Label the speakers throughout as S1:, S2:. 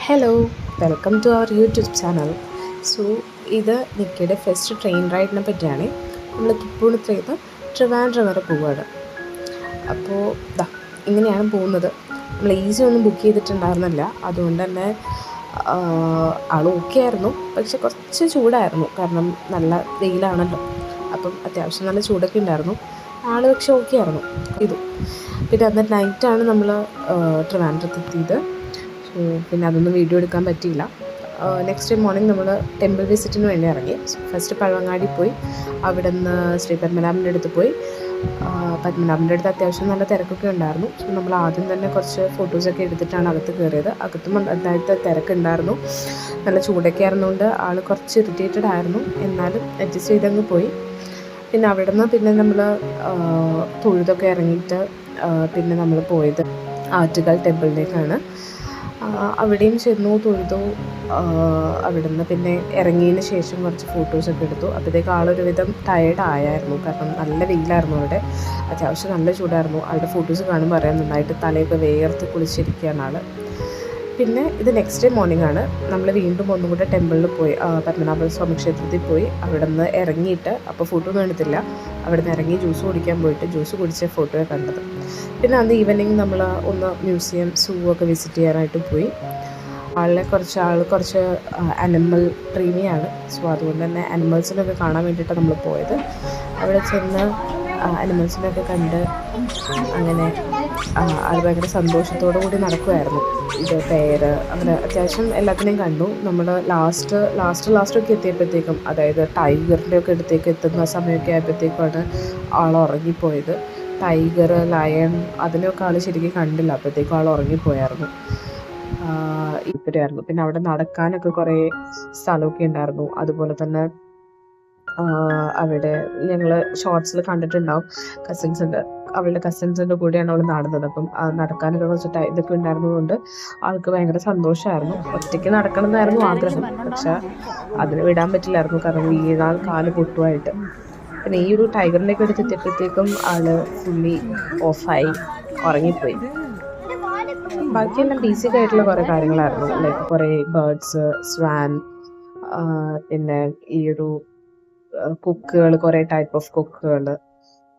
S1: Hello, welcome to our YouTube channel. So ഇത് നിക്കിയുടെ first train റൈഡിനെ പറ്റിയാണ്. നമ്മൾ തൃപ്പൂണിത്തുറയിൽ നിന്ന് ട്രിവാൻഡ്രം വരെ പോവുകയാണ്. അപ്പോൾ ഇങ്ങനെയാണ് പോകുന്നത്. നമ്മൾ ഈസി ഒന്നും ബുക്ക് ചെയ്തിട്ടുണ്ടായിരുന്നില്ല, അതുകൊണ്ട് തന്നെ ആൾ ഓക്കെ ആയിരുന്നു. പക്ഷെ കുറച്ച് ചൂടായിരുന്നു, കാരണം നല്ല വെയിലാണല്ലോ. അപ്പം അത്യാവശ്യം നല്ല ചൂടൊക്കെ ഉണ്ടായിരുന്നു. ആൾ പക്ഷെ ഓക്കെ ആയിരുന്നു. പിന്നെ അന്ന് നൈറ്റാണ് നമ്മൾ ട്രിവാൻഡ്രത്ത് എത്തിയത്. പിന്നെ അതൊന്നും വീഡിയോ എടുക്കാൻ പറ്റിയില്ല. നെക്സ്റ്റ് ഡേ മോർണിംഗ് നമ്മൾ ടെമ്പിൾ വിസിറ്റിന് വേണ്ടി ഇറങ്ങി. ഫസ്റ്റ് പഴവങ്ങാടി പോയി, അവിടെ നിന്ന് ശ്രീ പത്മനാഭൻ്റെ അടുത്ത് പോയി. പത്മനാഭൻ്റെ അടുത്ത് അത്യാവശ്യം നല്ല തിരക്കൊക്കെ ഉണ്ടായിരുന്നു. സോ നമ്മൾ ആദ്യം തന്നെ കുറച്ച് ഫോട്ടോസൊക്കെ എടുത്തിട്ടാണ് അകത്ത് കയറിയത്. അകത്തും നന്നായിട്ട് തിരക്കുണ്ടായിരുന്നു. നല്ല ചൂടൊക്കെ ആയിരുന്നുകൊണ്ട് ആൾ കുറച്ച് ഇറിറ്റേറ്റഡ് ആയിരുന്നു, എന്നാലും അഡ്ജസ്റ്റ് ചെയ്തങ്ങ് പോയി. പിന്നെ അവിടെ നിന്ന് പിന്നെ നമ്മൾ തൊഴുതൊക്കെ ഇറങ്ങിയിട്ട് പിന്നെ നമ്മൾ പോയത് ആറ്റുകാൽ ടെമ്പിളിലേക്കാണ്. അവിടെയും ചെന്നു, തൊഴുതു. അവിടെ നിന്ന് പിന്നെ ഇറങ്ങിയതിന് ശേഷം കുറച്ച് ഫോട്ടോസൊക്കെ എടുത്തു. അപ്പോഴത്തേക്ക് ആളൊരുവിധം ടയേർഡായിരുന്നു, കാരണം നല്ല വെയിലായിരുന്നു അവിടെ, അത്യാവശ്യം നല്ല ചൂടായിരുന്നു. ആളുടെ ഫോട്ടോസ് കാണുമ്പോൾ അറിയാം നന്നായിട്ട് തലയൊക്കെ വേർത്ത് കുളിച്ചിരിക്കുകയാണ് ആൾ. പിന്നെ ഇത് നെക്സ്റ്റ് ഡേ മോർണിംഗ് ആണ്. നമ്മൾ വീണ്ടും ഒന്നും കൂടെ ടെമ്പിളിൽ പോയി, പത്മനാഭ സ്വാമി ക്ഷേത്രത്തിൽ പോയി. അവിടെ നിന്ന് ഇറങ്ങിയിട്ട്, അപ്പോൾ ഫോട്ടോ ഒന്നും എടുത്തില്ല, അവിടെ നിന്ന് ഇറങ്ങി ജ്യൂസ് കുടിക്കാൻ പോയിട്ട് ജ്യൂസ് കുടിച്ച ഫോട്ടോയെ കണ്ടത്. പിന്നെ അന്ന് ഈവനിങ് നമ്മൾ ഒന്ന് മ്യൂസിയം, സൂ ഒക്കെ വിസിറ്റ് ചെയ്യാനായിട്ട് പോയി. ആൾ കുറച്ച് അനിമൽ പ്രേമിയാണ്. സോ അതുകൊണ്ട് തന്നെ അനിമൽസിനൊക്കെ കാണാൻ വേണ്ടിയിട്ടാണ് നമ്മൾ പോയത്. അവിടെ ചെന്ന് അനിമൽസിനൊക്കെ കണ്ട് അങ്ങനെ ആൾ ഭയങ്കര സന്തോഷത്തോടു കൂടി നടക്കുമായിരുന്നു. ഇത് പേര് അങ്ങനെ അത്യാവശ്യം എല്ലാത്തിനെയും കണ്ടു. നമ്മൾ ലാസ്റ്റൊക്കെ എത്തിയപ്പോഴത്തേക്കും, അതായത് ടൈഗറിൻ്റെ ഒക്കെ അടുത്തേക്ക് എത്തുന്ന സമയമൊക്കെ ആയപ്പോഴത്തേക്കാണ് ആൾ ഉറങ്ങിപ്പോയത്. ടൈഗർ, ലയൺ അതിനെയൊക്കെ ആൾ ശരിക്കും കണ്ടില്ല, അപ്പോഴത്തേക്കും ആൾ ഉറങ്ങിപ്പോയായിരുന്നു. ഇപ്പോഴായിരുന്നു. പിന്നെ അവിടെ നടക്കാനൊക്കെ കുറേ സ്ഥലമൊക്കെ ഉണ്ടായിരുന്നു. അതുപോലെ തന്നെ അവിടെ ഞങ്ങൾ ഷോർട്സിൽ കണ്ടിട്ടുണ്ടാവും, അവളുടെ കസിൻസിൻ്റെ കൂടെയാണ് അവൾ നടന്നത്. അപ്പം നടക്കാനൊക്കെ കുറച്ച് ഇതൊക്കെ ഉണ്ടായിരുന്നതുകൊണ്ട് ആൾക്ക് ഭയങ്കര സന്തോഷമായിരുന്നു. ഒറ്റയ്ക്ക് നടക്കണം എന്നായിരുന്നു ആഗ്രഹം, പക്ഷെ അതിന് വിടാൻ പറ്റില്ലായിരുന്നു, കാരണം വീണാൽ കാല് പൊട്ടുമായിട്ട്. പിന്നെ ഈ ഒരു ടൈഗറിൻ്റെയൊക്കെ അടുത്തെത്തിയപ്പോഴത്തേക്കും ആൾ ഫുള്ളി ഓഫായി ഉറങ്ങിപ്പോയി. ബാക്കിയെല്ലാം ബേസിക് ആയിട്ടുള്ള കുറേ കാര്യങ്ങളായിരുന്നു, ലൈക്ക് കുറേ ബേർഡ്സ്, സ്വാൻ, പിന്നെ ഈ ഒരു കൊക്കുകൾ, കുറേ ടൈപ്പ് ഓഫ് കൊക്കുകൾ,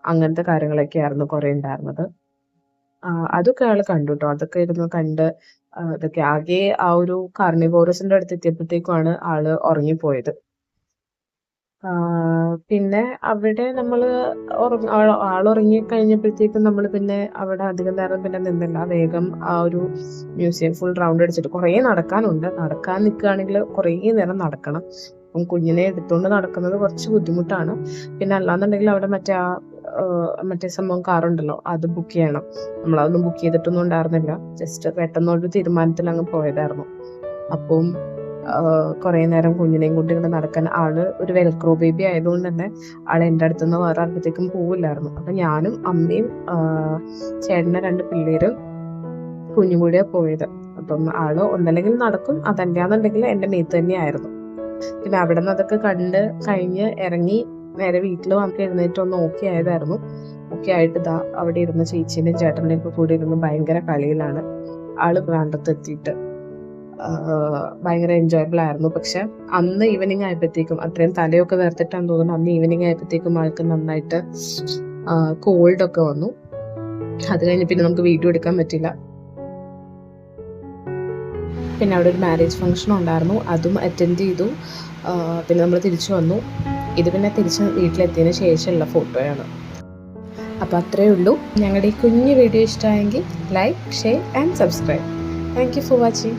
S1: അങ്ങനത്തെ കാര്യങ്ങളൊക്കെ ആയിരുന്നു കുറേ ഉണ്ടായിരുന്നത്. അതൊക്കെ ആൾ കണ്ടു കേട്ടോ. അതൊക്കെ ഇരുന്ന് കണ്ട് അതൊക്കെ ആകെ ആ ഒരു കാർണിവോറസിൻ്റെ അടുത്ത് എത്തിയപ്പോഴത്തേക്കുമാണ് ആൾ ഉറങ്ങിപ്പോയത്. പിന്നെ അവിടെ നമ്മൾ ആളുറങ്ങി കഴിഞ്ഞപ്പോഴത്തേക്കും നമ്മൾ പിന്നെ അവിടെ അധികം നേരം പിന്നെ നിന്നില്ല. വേഗം ആ ഒരു മ്യൂസിയം ഫുൾ റൗണ്ട് അടിച്ചിട്ട്, കുറേ നടക്കാനുണ്ട്. നടക്കാൻ നിൽക്കുകയാണെങ്കിൽ കുറേ നേരം നടക്കണം. അപ്പം കുഞ്ഞിനെ എടുത്തുകൊണ്ട് നടക്കുന്നത് കുറച്ച് ബുദ്ധിമുട്ടാണ്. പിന്നെ അല്ലാന്നുണ്ടെങ്കിൽ അവിടെ മറ്റേ സംഭവം കാറുണ്ടല്ലോ, അത് ബുക്ക് ചെയ്യണം. നമ്മളതൊന്നും ബുക്ക് ചെയ്തിട്ടൊന്നും ഉണ്ടായിരുന്നില്ല, ജസ്റ്റ് പെട്ടെന്നൊരു തീരുമാനത്തിൽ അങ്ങ് പോയതായിരുന്നു. അപ്പം കുറേ നേരം കുഞ്ഞിനെയും കൊണ്ട് ഇങ്ങനെ നടക്കാൻ, ആള് ഒരു വെൽക്രോ ബേബി ആയതുകൊണ്ട് തന്നെ ആൾ എൻ്റെ അടുത്തുനിന്ന് വേറെ ആരുടെത്തേക്കും പോവില്ലായിരുന്നു. അപ്പം ഞാനും അമ്മയും ചേട്ടൻ്റെ 2 പിള്ളേരും കുഞ്ഞും കൂടിയാണ് പോയത്. അപ്പം ആള് ഒന്നല്ലെങ്കിൽ നടക്കും, അതല്ലാന്നുണ്ടെങ്കിൽ എൻ്റെ മേത്ത് തന്നെയായിരുന്നു. പിന്നെ അവിടെ നിന്ന് അതൊക്കെ കണ്ട് കഴിഞ്ഞ് ഇറങ്ങി നേരെ വീട്ടിൽ വന്ന് എഴുന്നേറ്റ് ഒന്ന് ഓക്കെ ആയതായിരുന്നു. ഓക്കെ ആയിട്ട് അവിടെ ഇരുന്ന ചേച്ചീൻ്റെയും ചേട്ടൻ്റെയും ഒക്കെ കൂടി ഇരുന്ന് ഭയങ്കര കളിയിലാണ്. ആള് ട്രിവാൻഡ്രത്ത് ഭയങ്കര എൻജോയബിൾ ആയിരുന്നു. പക്ഷെ അന്ന് ഈവനിങ് ആയപ്പോഴത്തേക്കും, അത്രയും തലയൊക്കെ വേർത്തിട്ടാന്ന് തോന്നുന്നു, അന്ന് ഈവനിങ് ആയപ്പോഴത്തേക്കും ആൾക്ക് നന്നായിട്ട് കോൾഡൊക്കെ വന്നു. അത് കഴിഞ്ഞ് പിന്നെ നമുക്ക് വീഡിയോ എടുക്കാൻ പറ്റില്ല. പിന്നെ അവിടെ ഒരു മാരേജ് ഫംഗ്ഷൻ ഉണ്ടായിരുന്നു, അതും അറ്റൻഡ് ചെയ്തു. പിന്നെ നമ്മൾ തിരിച്ചു വന്നു. ഇത് പിന്നെ തിരിച്ച് വീട്ടിലെത്തിയതിന് ശേഷമുള്ള ഫോട്ടോയാണ്. അപ്പോൾ അത്രയേ ഉള്ളൂ. ഞങ്ങളുടെ ഈ കുഞ്ഞു വീഡിയോ ഇഷ്ടമായെങ്കിൽ like, share and subscribe. Thank you for watching.